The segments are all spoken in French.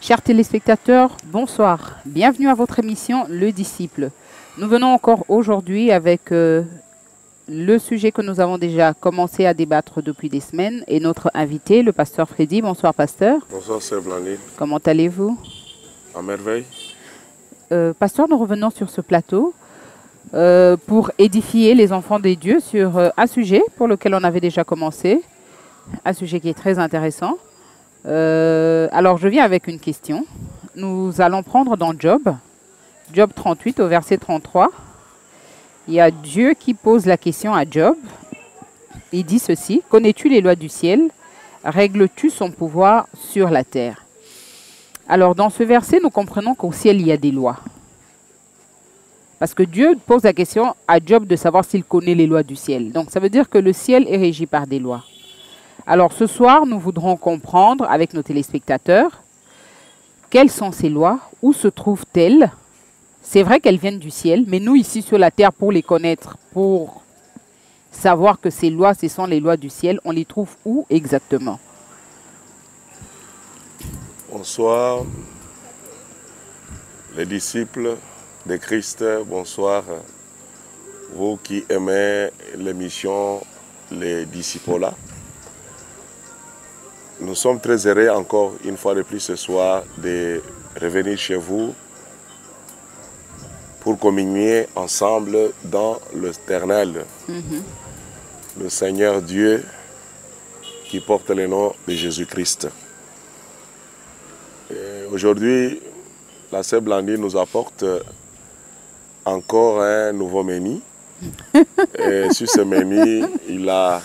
Chers téléspectateurs, bonsoir. Bienvenue à votre émission Le Disciple. Nous venons encore aujourd'hui avec le sujet que nous avons déjà commencé à débattre depuis des semaines et notre invité, le pasteur Freddy. Bonsoir, pasteur. Bonsoir, Sœur Blandine. Comment allez-vous? À merveille. Pasteur, nous revenons sur ce plateau pour édifier les enfants des dieux sur un sujet pour lequel on avait déjà commencé, un sujet qui est très intéressant. Alors, je viens avec une question. Nous allons prendre dans Job 38 au verset 33. Il y a Dieu qui pose la question à Job. Il dit ceci: connais-tu les lois du ciel? Règles-tu son pouvoir sur la terre? Alors, dans ce verset, nous comprenons qu'au ciel, il y a des lois. Parce que Dieu pose la question à Job de savoir s'il connaît les lois du ciel. Donc, ça veut dire que le ciel est régi par des lois. Alors, ce soir, nous voudrons comprendre avec nos téléspectateurs quelles sont ces lois, où se trouvent-elles. C'est vrai qu'elles viennent du ciel, mais nous, ici sur la terre, pour les connaître, pour savoir que ces lois, ce sont les lois du ciel, on les trouve où exactement? Bonsoir, les disciples de Christ. Bonsoir, vous qui aimez l'émission Les Disciples. Nous sommes très heureux encore une fois de plus ce soir de revenir chez vous pour communier ensemble dans l'Éternel, le Seigneur Dieu qui porte le nom de Jésus-Christ. Aujourd'hui, la sœur Blandine nous apporte encore un nouveau menu. Et sur ce menu, il a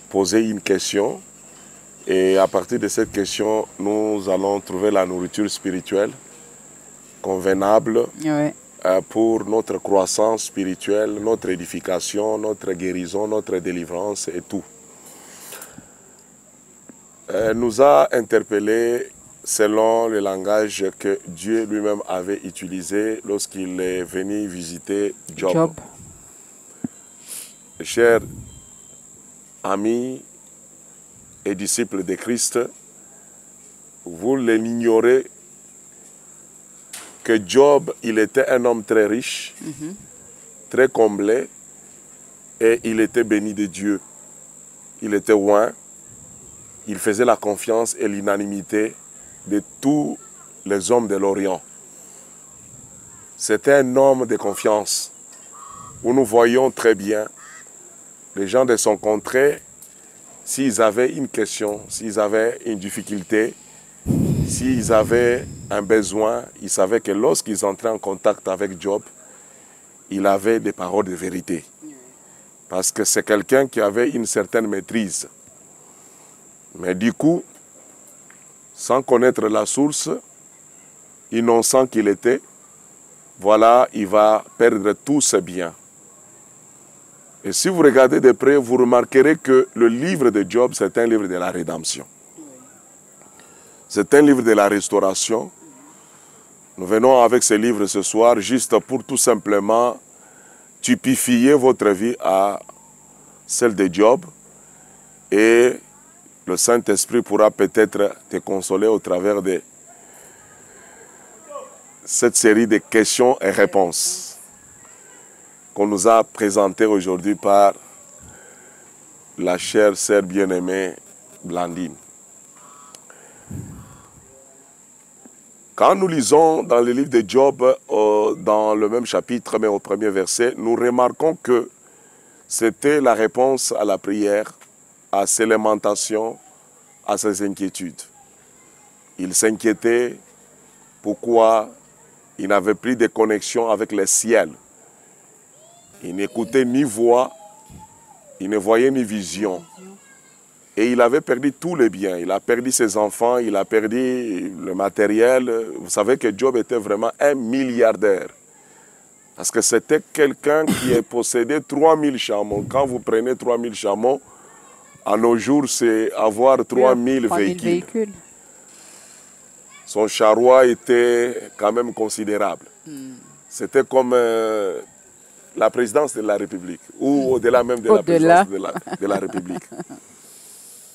posé une question. Et à partir de cette question, nous allons trouver la nourriture spirituelle convenable pour notre croissance spirituelle, notre édification, notre guérison, notre délivrance et tout. Nous a interpellés selon le langage que Dieu lui-même avait utilisé lorsqu'il est venu visiter Job. Chers amis et disciples de Christ, vous l'ignorez que Job, il était un homme très riche, très comblé, et il était béni de Dieu. Il était oint, il faisait la confiance et l'unanimité de tous les hommes de l'Orient. C'était un homme de confiance, où nous voyons très bien les gens de son contrée. S'ils avaient une question, s'ils avaient une difficulté, s'ils avaient un besoin, ils savaient que lorsqu'ils entraient en contact avec Job, il avait des paroles de vérité. Parce que c'est quelqu'un qui avait une certaine maîtrise. Mais du coup, sans connaître la source, innocent qu'il était, voilà, il va perdre tous ses biens. Et si vous regardez de près, vous remarquerez que le livre de Job, c'est un livre de la rédemption. C'est un livre de la restauration. Nous venons avec ce livre ce soir juste pour tout simplement typifier votre vie à celle de Job. Et le Saint-Esprit pourra peut-être te consoler au travers de cette série de questions et réponses qu'on nous a présenté aujourd'hui par la chère sœur bien-aimée Blandine. Quand nous lisons dans le livre de Job, dans le même chapitre, mais au premier verset, nous remarquons que c'était la réponse à la prière, à ses lamentations, à ses inquiétudes. Il s'inquiétait pourquoi il n'avait plus de connexion avec le ciel. Il n'écoutait ni voix, il ne voyait ni vision. Et il avait perdu tous les biens. Il a perdu ses enfants, il a perdu le matériel. Vous savez que Job était vraiment un milliardaire. Parce que c'était quelqu'un qui possédait 3000 chameaux. Quand vous prenez 3000 chameaux, à nos jours, c'est avoir 3000 véhicules. Son charroi était quand même considérable. C'était comme la présidence de la République, ou au-delà même de la présidence de la République.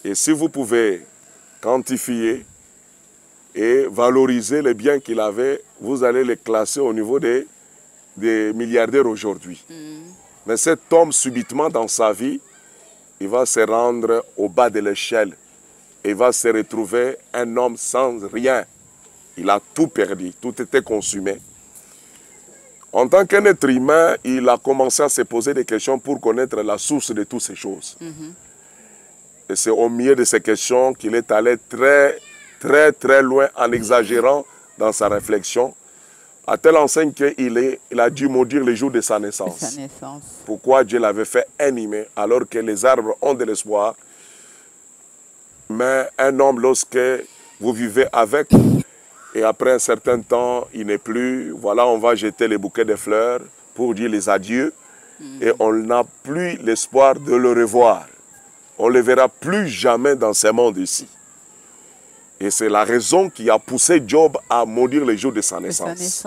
Et si vous pouvez quantifier et valoriser les biens qu'il avait, vous allez les classer au niveau des milliardaires aujourd'hui. Mais cet homme, subitement dans sa vie, il va se rendre au bas de l'échelle. Il va se retrouver un homme sans rien. Il a tout perdu, tout était consumé. En tant qu'un être humain, il a commencé à se poser des questions pour connaître la source de toutes ces choses. Et c'est au milieu de ces questions qu'il est allé très loin en exagérant dans sa réflexion, à telle enseigne qu'il a dû maudire le jour de sa naissance. Pourquoi Dieu l'avait fait un humain alors que les arbres ont de l'espoir. Mais un homme, lorsque vous vivez avec, et après un certain temps, il n'est plus, voilà, on va jeter les bouquets de fleurs pour dire les adieux, et on n'a plus l'espoir de le revoir. On ne le verra plus jamais dans ce monde ici. Et c'est la raison qui a poussé Job à maudire le jour de sa naissance.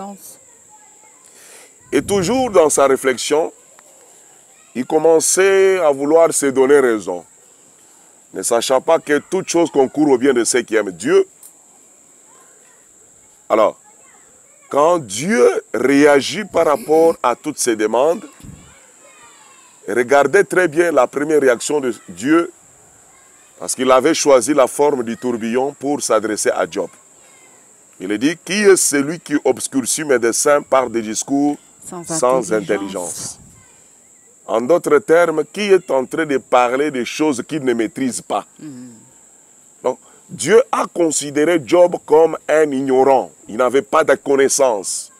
Et toujours dans sa réflexion, il commençait à vouloir se donner raison, ne sachant pas que toute chose concourt au bien de ceux qui aiment Dieu. Alors, quand Dieu réagit par rapport à toutes ces demandes, regardez très bien la première réaction de Dieu, parce qu'il avait choisi la forme du tourbillon pour s'adresser à Job. Il dit, qui est celui qui obscurcit mes desseins par des discours sans intelligence? En d'autres termes, qui est en train de parler des choses qu'il ne maîtrise pas? Donc, Dieu a considéré Job comme un ignorant. Il n'avait pas de connaissance.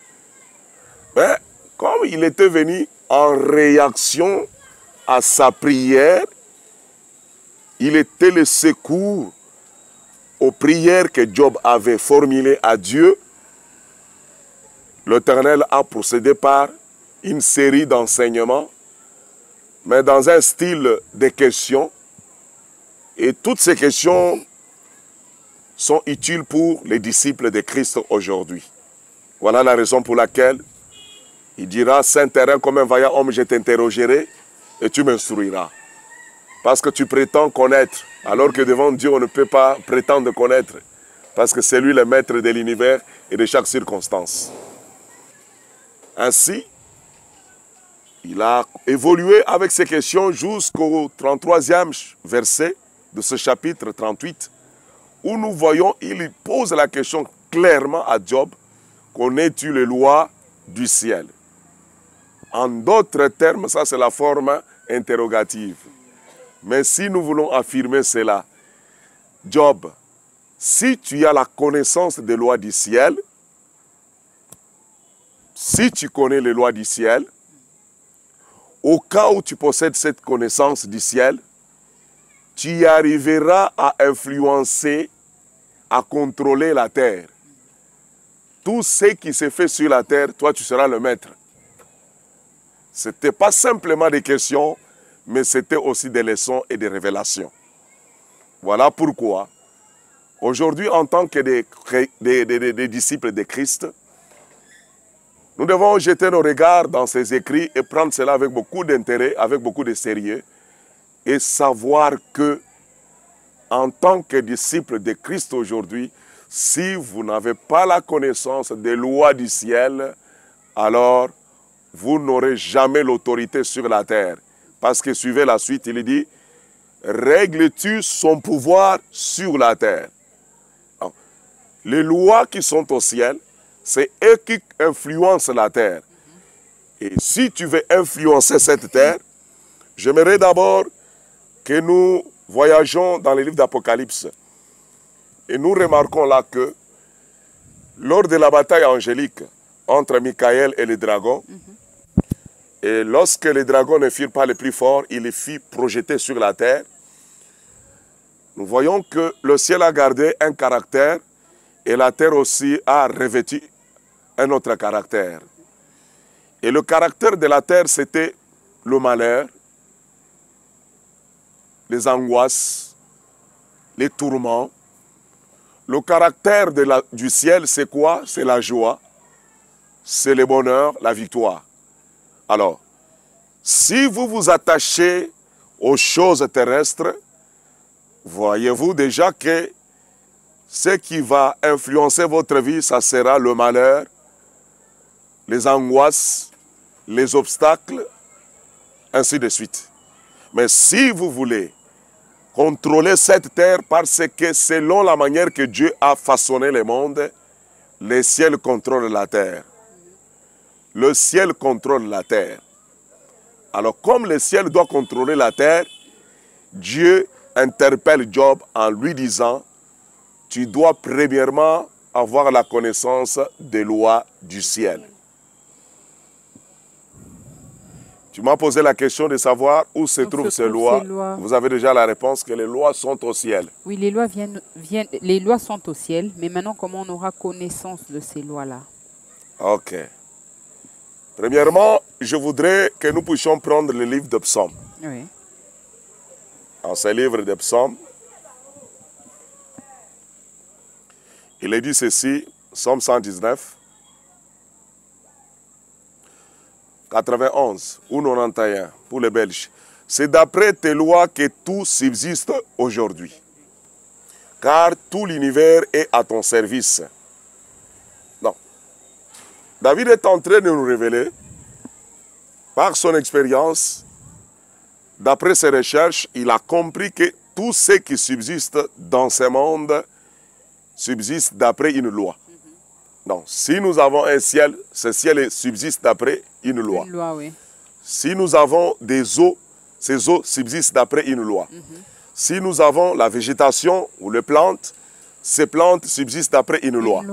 Mais comme il était venu en réaction à sa prière, il était le secours aux prières que Job avait formulées à Dieu. L'Éternel a procédé par une série d'enseignements, mais dans un style de questions. Et toutes ces questions sont utiles pour les disciples de Christ aujourd'hui. Voilà la raison pour laquelle il dira, Saint terrain, comme un vaillant homme, je t'interrogerai et tu m'instruiras. Parce que tu prétends connaître, alors que devant Dieu, on ne peut pas prétendre connaître. Parce que c'est lui le maître de l'univers et de chaque circonstance. Ainsi, il a évolué avec ces questions jusqu'au 33e verset de ce chapitre 38, où nous voyons, il pose la question clairement à Job, connais-tu les lois du ciel? En d'autres termes, ça c'est la forme interrogative. Mais si nous voulons affirmer cela, Job, si tu as la connaissance des lois du ciel, si tu connais les lois du ciel, au cas où tu possèdes cette connaissance du ciel, tu y arriveras à influencer, à contrôler la terre. Tout ce qui se fait sur la terre, toi tu seras le maître. Ce n'était pas simplement des questions, mais c'était aussi des leçons et des révélations. Voilà pourquoi, aujourd'hui, en tant que des disciples de Christ, nous devons jeter nos regards dans ces écrits et prendre cela avec beaucoup d'intérêt, avec beaucoup de sérieux, et savoir que, en tant que disciples de Christ aujourd'hui, si vous n'avez pas la connaissance des lois du ciel, alors vous n'aurez jamais l'autorité sur la terre. Parce que suivez la suite, il dit, règles-tu son pouvoir sur la terre? Donc, les lois qui sont au ciel, c'est eux qui influencent la terre. Et si tu veux influencer cette terre, j'aimerais d'abord que nous voyageons dans le livre d'Apocalypse. Et nous remarquons là que lors de la bataille angélique entre Michael et les dragons, et lorsque les dragons ne furent pas les plus forts, il les fit projeter sur la terre. Nous voyons que le ciel a gardé un caractère et la terre aussi a revêtu un autre caractère. Et le caractère de la terre, c'était le malheur, les angoisses, les tourments. Le caractère du ciel, c'est quoi? C'est la joie, c'est le bonheur, la victoire. Alors, si vous vous attachez aux choses terrestres, voyez-vous déjà que ce qui va influencer votre vie, ça sera le malheur, les angoisses, les obstacles, ainsi de suite. Mais si vous voulez contrôler cette terre, parce que selon la manière que Dieu a façonné le monde, le ciel contrôle la terre. Le ciel contrôle la terre. Alors comme le ciel doit contrôler la terre, Dieu interpelle Job en lui disant, tu dois premièrement avoir la connaissance des lois du ciel. Tu m'as posé la question de savoir où se trouvent ces lois. Vous avez déjà la réponse que les lois sont au ciel. Oui, les lois sont au ciel, mais maintenant, comment on aura connaissance de ces lois-là? Ok. Premièrement, je voudrais que nous puissions prendre le livre de Psaumes. Oui. En ce livre de Psaumes, il est dit ceci, Psaume 119, 91 ou 91 pour les Belges. C'est d'après tes lois que tout subsiste aujourd'hui, car tout l'univers est à ton service. Non. David est en train de nous révéler, par son expérience, d'après ses recherches, il a compris que tout ce qui subsiste dans ce monde subsiste d'après une loi. Donc, si nous avons un ciel, ce ciel subsiste d'après une loi. Une loi, oui. Si nous avons des eaux, ces eaux subsistent d'après une loi. Si nous avons la végétation ou les plantes, ces plantes subsistent d'après une loi.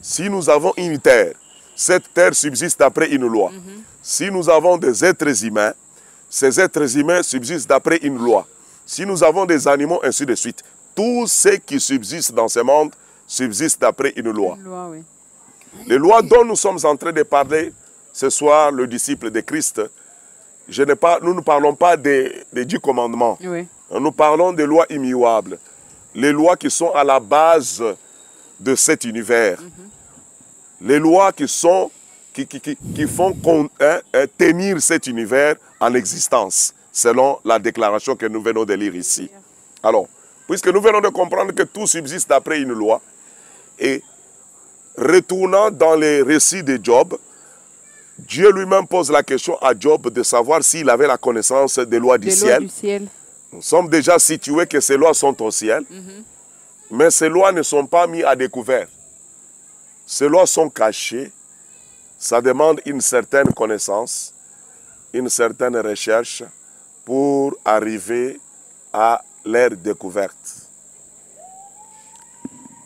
Si nous avons une terre, cette terre subsiste d'après une loi. Si nous avons des êtres humains, ces êtres humains subsistent d'après une loi. Si nous avons des animaux, ainsi de suite. Tout ce qui subsiste dans ce monde subsiste d'après une loi. Une loi, oui. Les lois dont nous sommes en train de parler ce soir, le disciple de Christ, nous ne parlons pas des 10 commandements. Oui. Nous parlons des lois immuables. Les lois qui sont à la base de cet univers. Les lois qui font tenir cet univers en existence, selon la déclaration que nous venons de lire ici. Alors, puisque nous venons de comprendre que tout subsiste d'après une loi, et retournant dans les récits de Job, Dieu lui-même pose la question à Job de savoir s'il avait la connaissance des lois du ciel. Nous sommes déjà situés que ces lois sont au ciel, mais ces lois ne sont pas mises à découvert. Ces lois sont cachées. Ça demande une certaine connaissance, une certaine recherche pour arriver à leur découverte.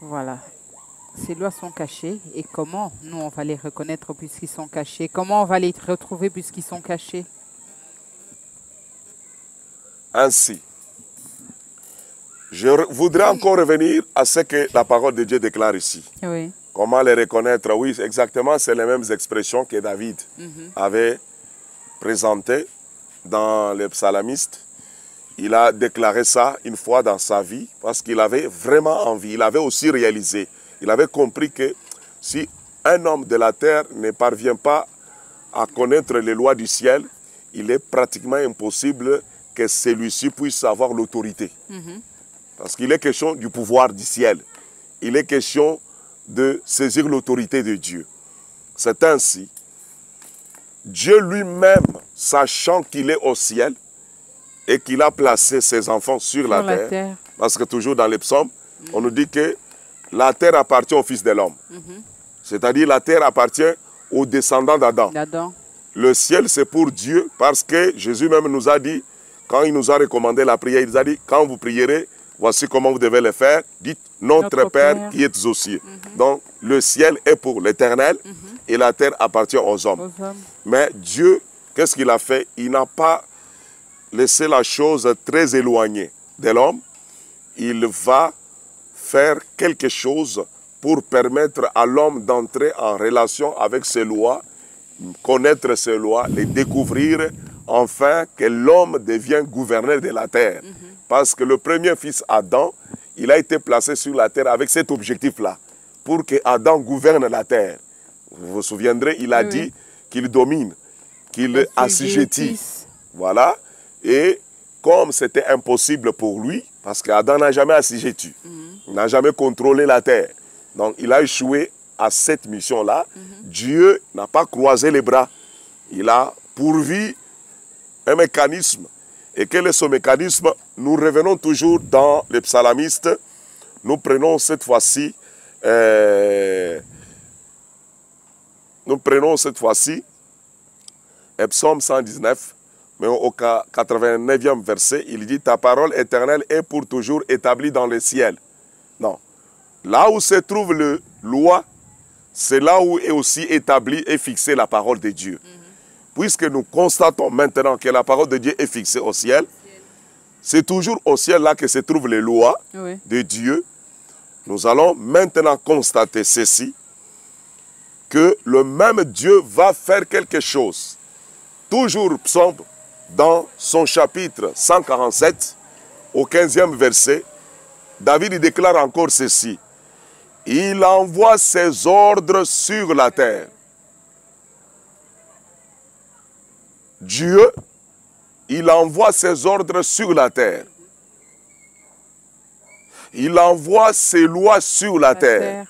Voilà. Ces lois sont cachées. Et comment nous, on va les reconnaître puisqu'ils sont cachés? Comment on va les retrouver puisqu'ils sont cachés? Ainsi, je voudrais encore revenir à ce que la parole de Dieu déclare ici. Oui. Comment les reconnaître? Oui, exactement, c'est les mêmes expressions que David avait présentées dans les psalmistes. Il a déclaré ça une fois dans sa vie parce qu'il avait vraiment envie. Il avait aussi réalisé. Il avait compris que si un homme de la terre ne parvient pas à connaître les lois du ciel, il est pratiquement impossible que celui-ci puisse avoir l'autorité. Parce qu'il est question du pouvoir du ciel. Il est question de saisir l'autorité de Dieu. C'est ainsi, Dieu lui-même, sachant qu'il est au ciel et qu'il a placé ses enfants sur la terre, parce que toujours dans les psaumes, on nous dit que la terre appartient au Fils de l'homme. C'est-à-dire la terre appartient aux descendants d'Adam. Le ciel, c'est pour Dieu, parce que Jésus même nous a dit, quand il nous a recommandé la prière, il nous a dit, quand vous prierez, voici comment vous devez le faire. Dites, notre Père qui est aux cieux. Donc, le ciel est pour l'Éternel et la terre appartient aux hommes. Mais Dieu, qu'est-ce qu'il a fait? Il n'a pas laissé la chose très éloignée de l'homme. Il va faire quelque chose pour permettre à l'homme d'entrer en relation avec ses lois, connaître ses lois, les découvrir, enfin que l'homme devienne gouverneur de la terre. Parce que le premier fils Adam, il a été placé sur la terre avec cet objectif-là, pour que Adam gouverne la terre. Vous vous souviendrez, il a dit qu'il domine, qu'il assujettisse. Voilà. Et comme c'était impossible pour lui, Parce qu'Adam n'a jamais assujetti, n'a jamais contrôlé la terre. Donc il a échoué à cette mission-là. Dieu n'a pas croisé les bras. Il a pourvu un mécanisme. Et quel est ce mécanisme? Nous revenons toujours dans les psalmistes. Nous prenons cette fois-ci Psaume 119, mais au 89e verset, il dit « Ta parole éternelle est pour toujours établie dans le ciel. » Non. Là où se trouve le loi, c'est là où est aussi établie et fixée la parole de Dieu. Puisque nous constatons maintenant que la parole de Dieu est fixée au ciel, c'est toujours au ciel là que se trouvent les lois de Dieu. Nous allons maintenant constater ceci, que le même Dieu va faire quelque chose. Toujours Psaume, dans son chapitre 147, au 15e verset, David déclare encore ceci. Il envoie ses ordres sur la terre. Dieu, il envoie ses ordres sur la terre. Il envoie ses lois sur la terre.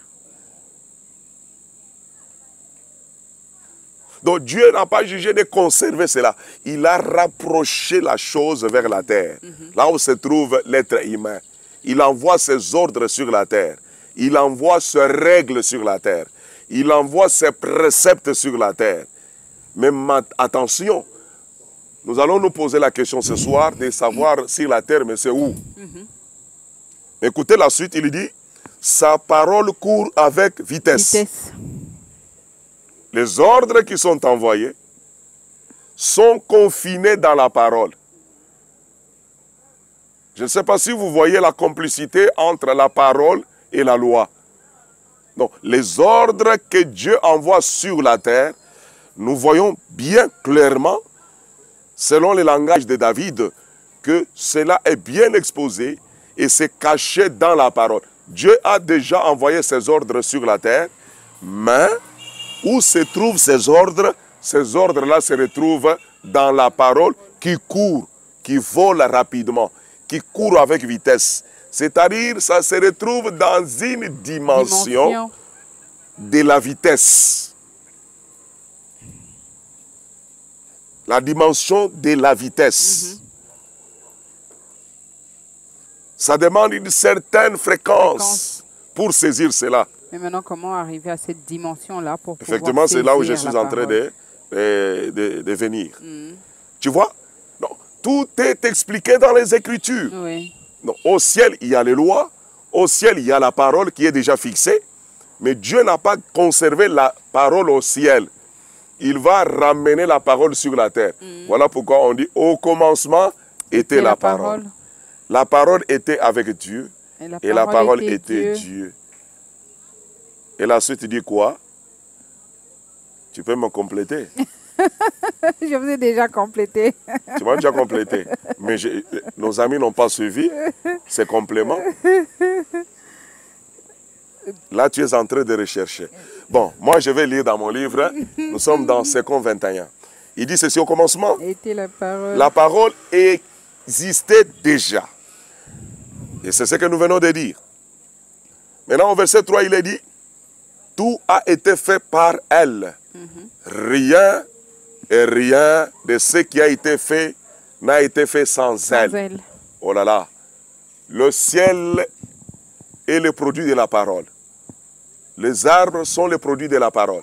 Donc Dieu n'a pas jugé de conserver cela. Il a rapproché la chose vers la terre. Là où se trouve l'être humain. Il envoie ses ordres sur la terre. Il envoie ses règles sur la terre. Il envoie ses préceptes sur la terre. Mais attention, nous allons nous poser la question ce soir de savoir si la terre, mais c'est où? Écoutez la suite, il dit, sa parole court avec vitesse. Les ordres qui sont envoyés sont confinés dans la parole. Je ne sais pas si vous voyez la complicité entre la parole et la loi. Donc, les ordres que Dieu envoie sur la terre, nous voyons bien clairement, selon le langage de David, que cela est bien exposé et c'est caché dans la parole. Dieu a déjà envoyé ses ordres sur la terre, mais où se trouvent ces ordres? Ces ordres-là se retrouvent dans la parole qui court, qui vole rapidement, qui court avec vitesse. C'est-à-dire, ça se retrouve dans une dimension de la vitesse. La dimension de la vitesse. Ça demande une certaine fréquence pour saisir cela. Mais maintenant, comment arriver à cette dimension-là pour pouvoir Effectivement, c'est là où je suis en train de venir. Tu vois? Donc, tout est expliqué dans les Écritures. Donc, au ciel, il y a les lois. Au ciel, il y a la parole qui est déjà fixée. Mais Dieu n'a pas conservé la parole au ciel. Il va ramener la parole sur la terre. Voilà pourquoi on dit, au commencement était la parole. La parole était avec Dieu. Et la parole était Dieu. Et la suite dit quoi? Tu peux me compléter? Je vous ai déjà complété. Tu m'as déjà complété. Mais nos amis n'ont pas suivi ces compléments. Là, tu es en train de rechercher. Bon, moi, je vais lire dans mon livre. Nous sommes dans 2 21. Il dit ceci au commencement. Était la parole. La parole existait déjà. Et c'est ce que nous venons de dire. Maintenant, au verset 3, il est dit, tout a été fait par elle. Rien et rien de ce qui a été fait n'a été fait sans elle. Oh là là. Le ciel est le produit de la parole. Les arbres sont le produit de la parole.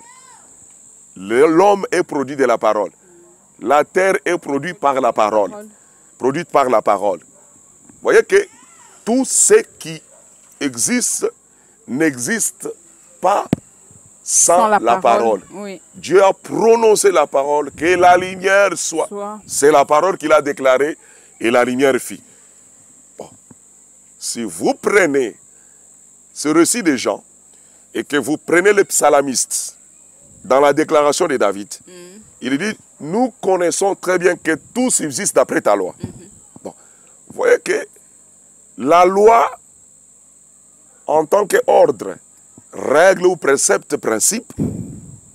L'homme est produit de la parole. La terre est produite par la parole. Produite par la parole. Vous voyez que tout ce qui existe n'existe pas sans la parole. Oui. Dieu a prononcé la parole, que la lumière soit. C'est la parole qu'il a déclarée et la lumière fit. Bon. Si vous prenez ce récit des gens et que vous prenez les psalmistes dans la déclaration de David, il dit, nous connaissons très bien que tout subsiste d'après ta loi. Bon. Vous voyez que la loi, en tant qu'ordre, règle ou précepte, principe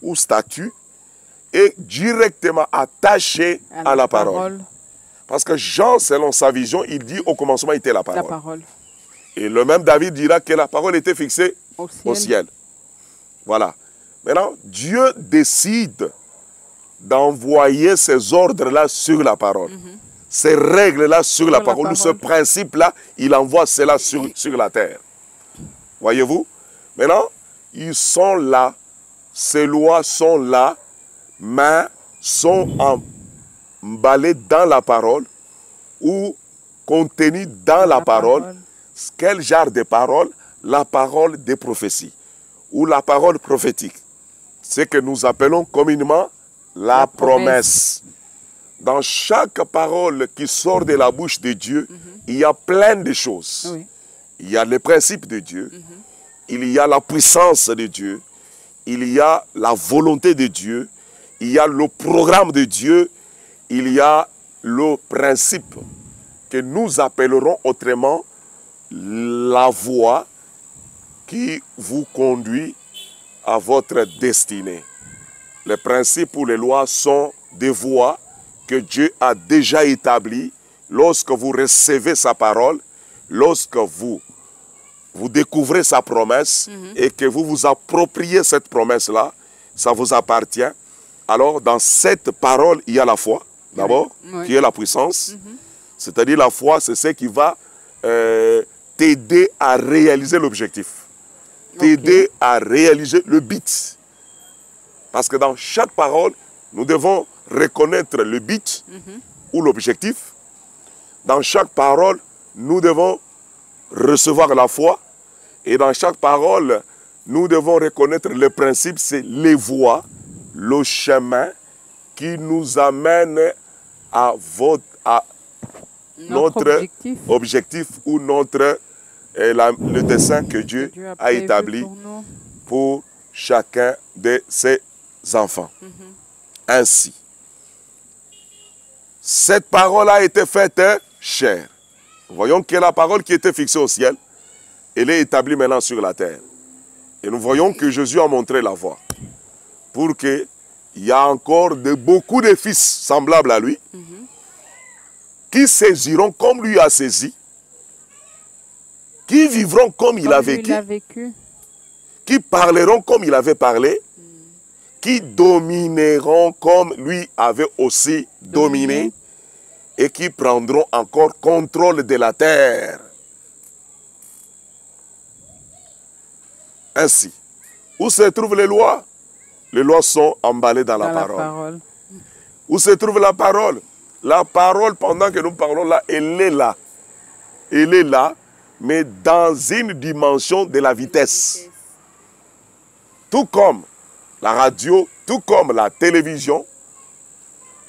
ou statut, est directement attaché à la parole. Parce que Jean, selon sa vision, il dit au commencement était la parole. La parole. Et le même David dira que la parole était fixée au ciel. Voilà. Maintenant, Dieu décide d'envoyer ces ordres-là sur la parole. Ces règles-là sur la parole, ce principe-là, il envoie cela sur la terre. Voyez-vous? Maintenant, ils sont là, ces lois sont là, mais sont emballées dans la parole ou contenues dans la parole. Quel genre de parole? La parole des prophéties ou la parole prophétique. Ce que nous appelons communément la promesse. Dans chaque parole qui sort de la bouche de Dieu, il y a plein de choses. Oui. Il y a les principes de Dieu, il y a la puissance de Dieu, il y a la volonté de Dieu, il y a le programme de Dieu, il y a le principe que nous appellerons autrement la voie qui vous conduit à votre destinée. Les principes ou les lois sont des voies que Dieu a déjà établies lorsque vous recevez sa parole, lorsque vous découvrez sa promesse et que vous vous appropriez cette promesse-là, ça vous appartient. Alors, dans cette parole, il y a la foi, d'abord, qui est la puissance. C'est-à-dire la foi, c'est ce qui va t'aider à réaliser l'objectif. T'aider à réaliser le but. Parce que dans chaque parole, nous devons reconnaître le but ou l'objectif. Dans chaque parole, nous devons recevoir la foi. Et dans chaque parole, nous devons reconnaître le principe, c'est les voies, le chemin qui nous amène à notre objectif ou le dessein que Dieu a établi pour chacun de ses enfants. Ainsi, cette parole a été faite chair. Voyons que la parole qui était fixée au ciel, elle est établie maintenant sur la terre. Et nous voyons que Jésus a montré la voie. Pour qu'il y a encore beaucoup de fils semblables à lui, qui saisiront comme lui a saisi, qui vivront comme il a vécu, qui parleront comme il avait parlé, qui domineront comme lui avait aussi dominé, et qui prendront encore contrôle de la terre. Ainsi, où se trouvent les lois? Les lois sont emballées dans la parole. Où se trouve la parole? La parole, pendant que nous parlons là, elle est là. Elle est là, mais dans une dimension de la vitesse. Tout comme la radio, tout comme la télévision,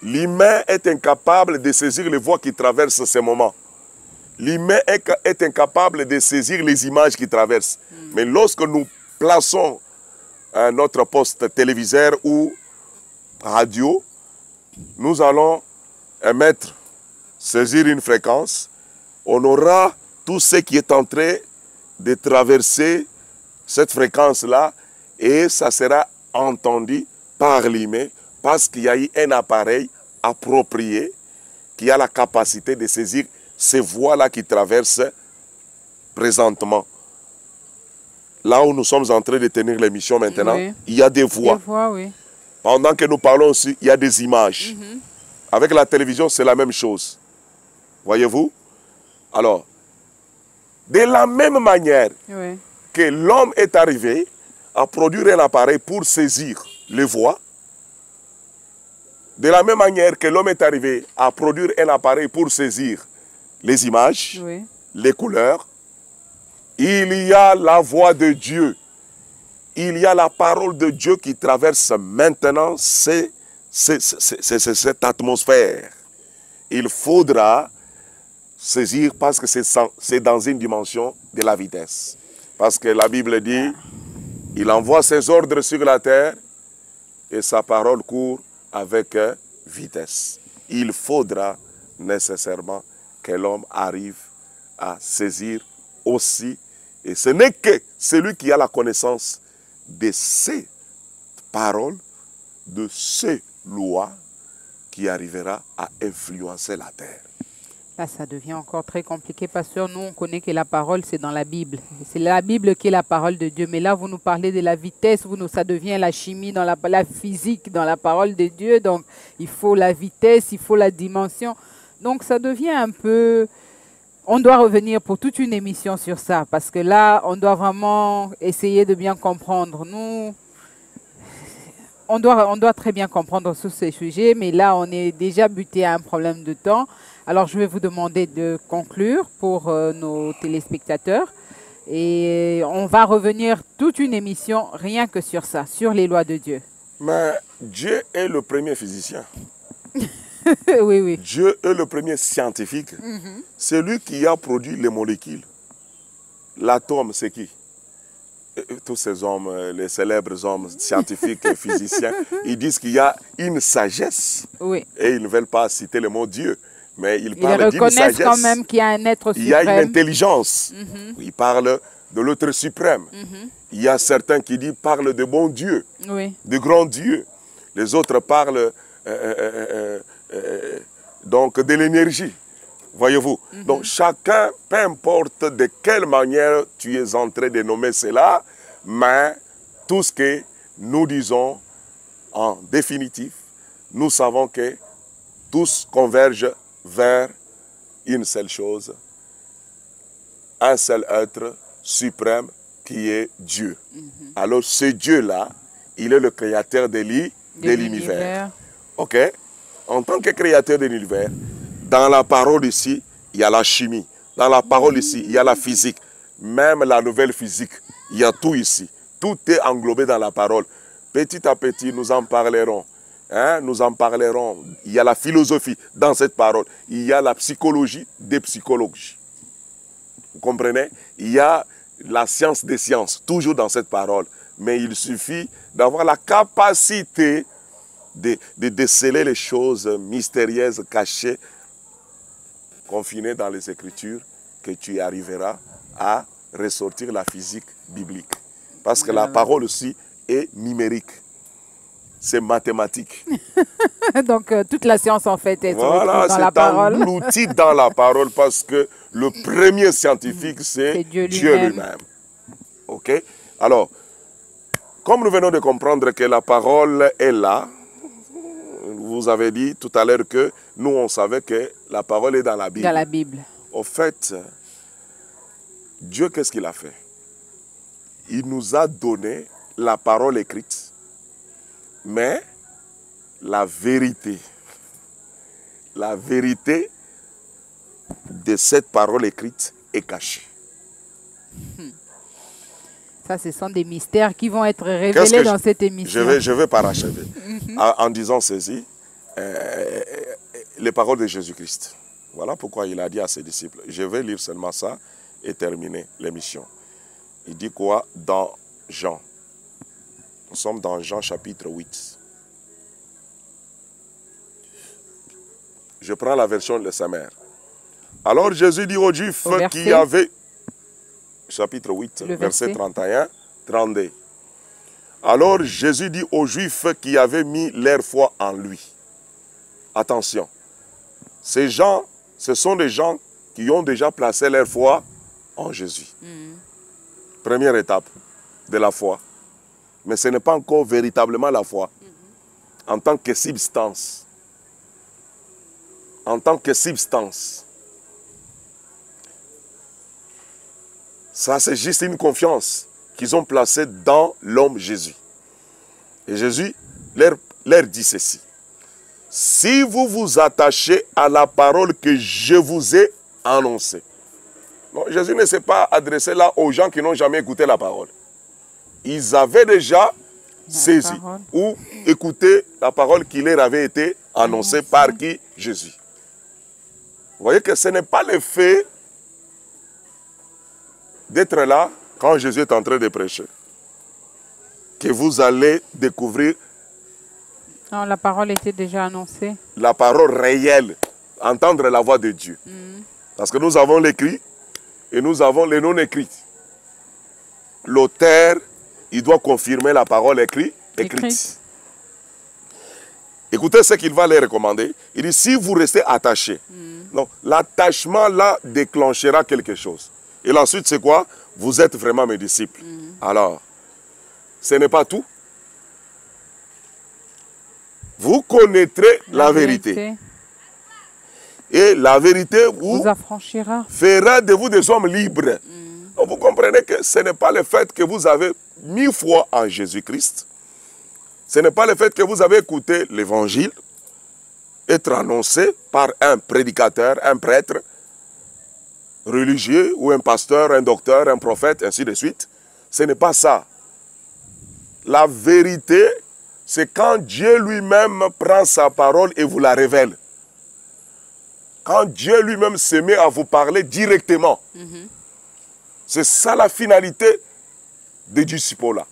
l'humain est incapable de saisir les voies qui traversent ces moments. L'humain est incapable de saisir les images qui traversent. Mais lorsque nous plaçons notre poste téléviseur ou radio, nous allons émettre, saisir une fréquence, on aura tout ce qui est en train de traverser cette fréquence-là et ça sera entendu par l'humain parce qu'il y a eu un appareil approprié qui a la capacité de saisir ces voies-là qui traversent présentement. Là où nous sommes en train de tenir l'émission maintenant, il y a des voix. Pendant que nous parlons aussi, il y a des images. Avec la télévision, c'est la même chose. Voyez-vous? Alors, de la même manière que l'homme est arrivé à produire un appareil pour saisir les voix, de la même manière que l'homme est arrivé à produire un appareil pour saisir les images, les couleurs, il y a la voix de Dieu. Il y a la parole de Dieu qui traverse maintenant cette atmosphère. Il faudra saisir parce que c'est dans une dimension de la vitesse. Parce que la Bible dit, il envoie ses ordres sur la terre et sa parole court avec vitesse. Il faudra nécessairement que l'homme arrive à saisir aussi. Et ce n'est que celui qui a la connaissance de ces paroles, de ces lois, qui arrivera à influencer la terre. Là, ça devient encore très compliqué, pasteur. Nous, on connaît que la parole, c'est dans la Bible. C'est la Bible qui est la parole de Dieu. Mais là, vous nous parlez de la vitesse, ça devient la chimie, dans la physique, dans la parole de Dieu. Donc, il faut la vitesse, il faut la dimension. Donc, ça devient un peu... On doit revenir pour toute une émission sur ça, parce que là, on doit vraiment essayer de bien comprendre. Nous... On doit très bien comprendre sur ces sujets, mais là, on est déjà buté à un problème de temps. Alors, je vais vous demander de conclure pour nos téléspectateurs. Et on va revenir toute une émission rien que sur ça, sur les lois de Dieu. Mais Dieu est le premier physicien. Oui, oui. Dieu est le premier scientifique. C'est lui qui a produit les molécules. L'atome, c'est qui? Tous ces hommes, les célèbres hommes scientifiques et physiciens, ils disent qu'il y a une sagesse. Oui. Et ils ne veulent pas citer le mot Dieu. Mais ils Ils parlent d'une sagesse. reconnaissent quand même qu'il y a un être suprême. Il y a une intelligence. Ils parlent de l'être suprême. Il y a certains qui parlent de bon Dieu, Oui. de grand Dieu. Les autres parlent donc de l'énergie. Voyez-vous. Donc chacun, peu importe de quelle manière tu es en train de nommer cela, mais tout ce que nous disons en définitif, nous savons que tous convergent vers une seule chose, un seul être suprême qui est Dieu. Alors ce Dieu-là, il est le créateur de l'univers. Ok? En tant que créateur de l'univers, dans la parole ici, il y a la chimie. Dans la parole ici, il y a la physique. Même la nouvelle physique, il y a tout ici. Tout est englobé dans la parole. Petit à petit, nous en parlerons. Nous en parlerons. Il y a la philosophie dans cette parole. Il y a la psychologie des psychologues. Vous comprenez? Il y a la science des sciences, toujours dans cette parole. Mais il suffit d'avoir la capacité de déceler les choses mystérieuses, cachées, confinées dans les Écritures, que tu arriveras à ressortir la physique biblique. Parce que la parole aussi est numérique. C'est mathématique. Donc, toute la science, en fait, est voilà, dans la parole. C'est englouti dans la parole parce que le premier scientifique, c'est Dieu lui-même. OK? Alors, comme nous venons de comprendre que la parole est là, vous avez dit tout à l'heure que nous, on savait que la parole est dans la Bible. Dans la Bible. Au fait, Dieu, qu'est-ce qu'il a fait? Il nous a donné la parole écrite, mais la vérité de cette parole écrite est cachée. Ça, ce sont des mystères qui vont être révélés dans cette émission. Je vais parachever en disant ceci, les paroles de Jésus-Christ. Voilà pourquoi il a dit à ses disciples, je vais lire seulement ça et terminer l'émission. Il dit quoi dans Jean? Nous sommes dans Jean chapitre 8. Je prends la version de sa mère. Alors Jésus dit aux Juifs qui avaient... Chapitre 8, verset 31, 32. Alors Jésus dit aux Juifs qui avaient mis leur foi en lui. Attention, ces gens, ce sont des gens qui ont déjà placé leur foi en Jésus. Première étape de la foi. Mais ce n'est pas encore véritablement la foi. En tant que substance. En tant que substance. Ça, c'est juste une confiance qu'ils ont placée dans l'homme Jésus. Et Jésus leur dit ceci. Si vous vous attachez à la parole que je vous ai annoncée. Non, Jésus ne s'est pas adressé là aux gens qui n'ont jamais écouté la parole. Ils avaient déjà saisi ou écouté la parole qui leur avait été annoncée par qui? Jésus. Vous voyez que ce n'est pas le fait d'être là quand Jésus est en train de prêcher que vous allez découvrir. Non, la parole était déjà annoncée. La parole réelle, entendre la voix de Dieu. Parce que nous avons l'écrit et nous avons les non-écrits. L'auteur, il doit confirmer la parole écrite. Écoutez ce qu'il va les recommander. Il dit, si vous restez attachés, donc l'attachement là déclenchera quelque chose. Et ensuite, c'est quoi? Vous êtes vraiment mes disciples. Alors, ce n'est pas tout. Vous connaîtrez la vérité. Et la vérité vous affranchira. Fera de vous des hommes libres. Donc vous comprenez que ce n'est pas le fait que vous avez mis foi en Jésus-Christ. Ce n'est pas le fait que vous avez écouté l'évangile, être annoncé par un prédicateur, un prêtre, religieux ou un pasteur, un docteur, un prophète, ainsi de suite. Ce n'est pas ça. La vérité, c'est quand Dieu lui-même prend sa parole et vous la révèle. Quand Dieu lui-même se met à vous parler directement. C'est ça la finalité des disciples là.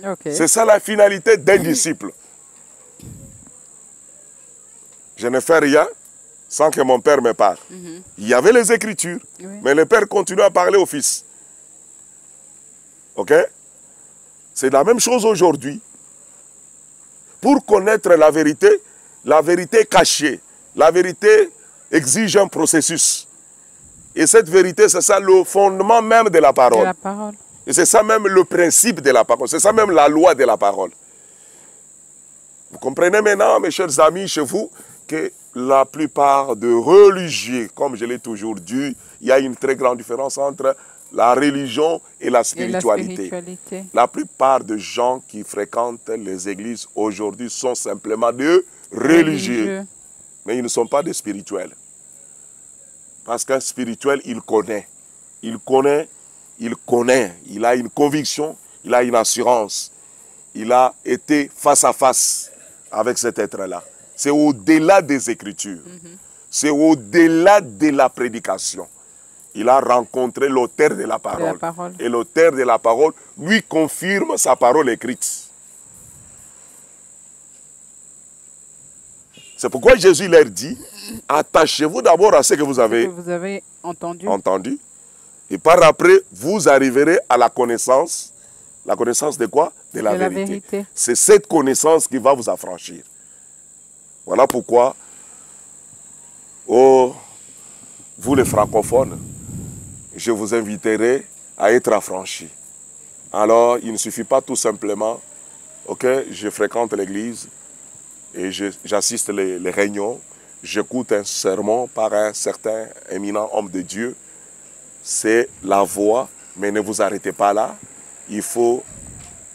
Okay. C'est ça la finalité d'un disciple. Je ne fais rien sans que mon Père me parle. Il y avait les Écritures, mais le Père continue à parler au Fils. Ok? C'est la même chose aujourd'hui. Pour connaître la vérité est cachée. La vérité exige un processus. Et cette vérité, c'est ça le fondement même de la parole. Et c'est ça même le principe de la parole. C'est ça même la loi de la parole. Vous comprenez maintenant, mes chers amis, chez vous, que la plupart de religieux, comme je l'ai toujours dit, il y a une très grande différence entre la religion et la spiritualité. La plupart de gens qui fréquentent les églises aujourd'hui sont simplement des religieux. Mais ils ne sont pas des spirituels. Parce qu'un spirituel, il connaît. Il connaît. Il a une conviction, il a une assurance. Il a été face à face avec cet être-là. C'est au-delà des Écritures. C'est au-delà de la prédication. Il a rencontré l'auteur de la parole. Et l'auteur de la parole lui confirme sa parole écrite. C'est pourquoi Jésus leur dit, attachez-vous d'abord à ce que vous avez entendu. Et par après, vous arriverez à la connaissance. La connaissance de quoi? De la vérité. C'est cette connaissance qui va vous affranchir. Voilà pourquoi, oh, vous les francophones, je vous inviterai à être affranchis. Alors, il ne suffit pas tout simplement, ok, je fréquente l'église et j'assiste les réunions, j'écoute un sermon par un certain éminent homme de Dieu. C'est la voie, mais ne vous arrêtez pas là. Il faut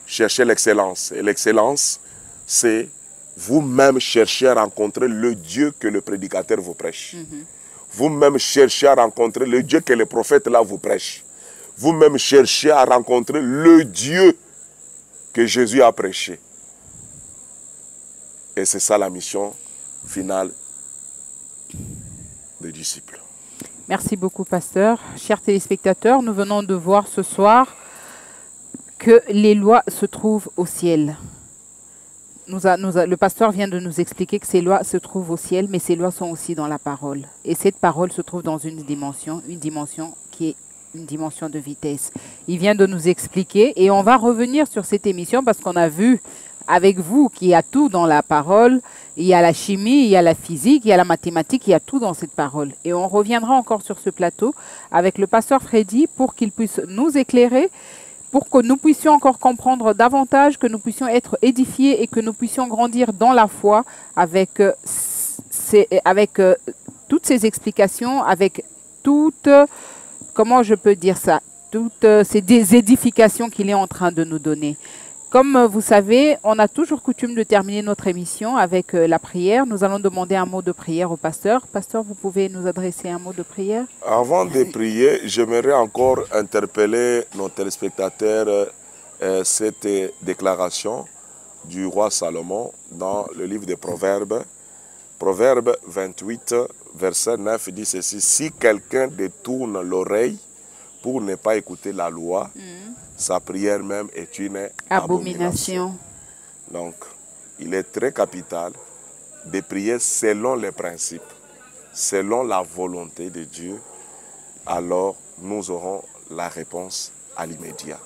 chercher l'excellence. Et l'excellence, c'est vous-même chercher à rencontrer le Dieu que le prédicateur vous prêche. Vous-même chercher à rencontrer le Dieu que le prophète là vous prêche. Vous-même chercher à rencontrer le Dieu que Jésus a prêché. Et c'est ça la mission finale des disciples. Merci beaucoup, pasteur. Chers téléspectateurs, nous venons de voir ce soir que les lois se trouvent au ciel. Le pasteur vient de nous expliquer que ces lois se trouvent au ciel, mais ces lois sont aussi dans la parole. Et cette parole se trouve dans une dimension qui est une dimension de vitesse. Il vient de nous expliquer et on va revenir sur cette émission parce qu'on a vu avec vous qu'il y a tout dans la parole. Il y a la chimie, il y a la physique, il y a la mathématique, il y a tout dans cette parole. Et on reviendra encore sur ce plateau avec le pasteur Freddy pour qu'il puisse nous éclairer, pour que nous puissions encore comprendre davantage, que nous puissions être édifiés et que nous puissions grandir dans la foi avec toutes ces explications, avec toutes, comment je peux dire ça, toutes ces édifications qu'il est en train de nous donner. Comme vous savez, on a toujours coutume de terminer notre émission avec la prière. Nous allons demander un mot de prière au pasteur. Pasteur, vous pouvez nous adresser un mot de prière? Avant de prier, j'aimerais encore interpeller nos téléspectateurs cette déclaration du roi Salomon dans le livre des Proverbes. Proverbe 28, verset 9 dit ceci: si quelqu'un détourne l'oreille pour ne pas écouter la loi, sa prière même est une abomination. Donc, il est très capital de prier selon les principes, selon la volonté de Dieu. Alors, nous aurons la réponse à l'immédiat.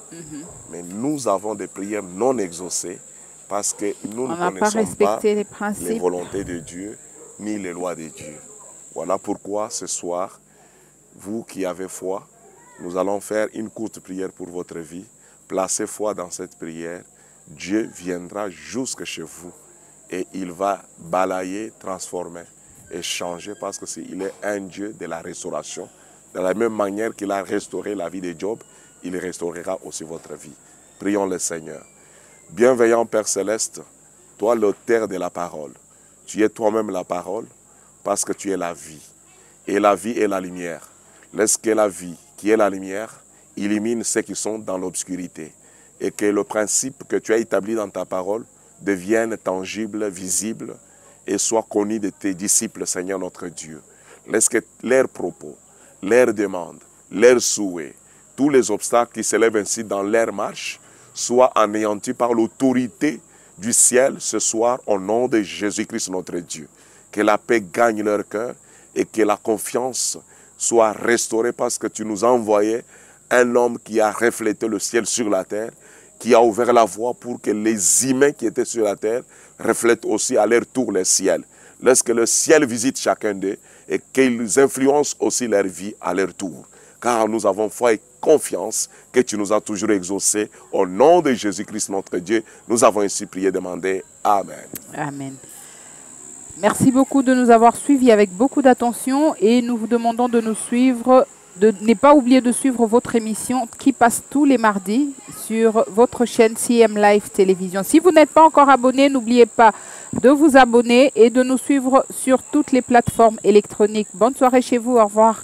Mais nous avons des prières non exaucées parce que nous On ne n'a pas connaissons pas respecté les les principes. volontés de Dieu ni les lois de Dieu. Voilà pourquoi ce soir, vous qui avez foi, nous allons faire une courte prière pour votre vie. Placez foi dans cette prière. Dieu viendra jusque chez vous et il va balayer, transformer et changer parce qu'il est un Dieu de la restauration. De la même manière qu'il a restauré la vie de Job, il restaurera aussi votre vie. Prions le Seigneur. Bienveillant Père Céleste, toi l'auteur de la parole, tu es toi-même la parole parce que tu es la vie. Et la vie est la lumière. Laisse que la vie, qui est la lumière, illumine ceux qui sont dans l'obscurité. Et que le principe que tu as établi dans ta parole devienne tangible, visible et soit connu de tes disciples, Seigneur notre Dieu. Laisse que leurs propos, leurs demandes, leurs souhaits, tous les obstacles qui s'élèvent ainsi dans leur marche, soient anéantis par l'autorité du ciel ce soir au nom de Jésus-Christ notre Dieu. Que la paix gagne leur cœur et que la confiance soit restaurée parce que tu nous as envoyé un homme qui a reflété le ciel sur la terre, qui a ouvert la voie pour que les humains qui étaient sur la terre reflètent aussi à leur tour le ciel. Laisse que le ciel visite chacun d'eux et qu'ils influencent aussi leur vie à leur tour. Car nous avons foi et confiance que tu nous as toujours exaucés. Au nom de Jésus-Christ notre Dieu, nous avons ainsi prié, demandé. Amen. Amen. Merci beaucoup de nous avoir suivis avec beaucoup d'attention et nous vous demandons de nous suivre, de ne pas oublier de suivre votre émission qui passe tous les mardis sur votre chaîne CM Live Télévision. Si vous n'êtes pas encore abonné, n'oubliez pas de vous abonner et de nous suivre sur toutes les plateformes électroniques. Bonne soirée chez vous, au revoir.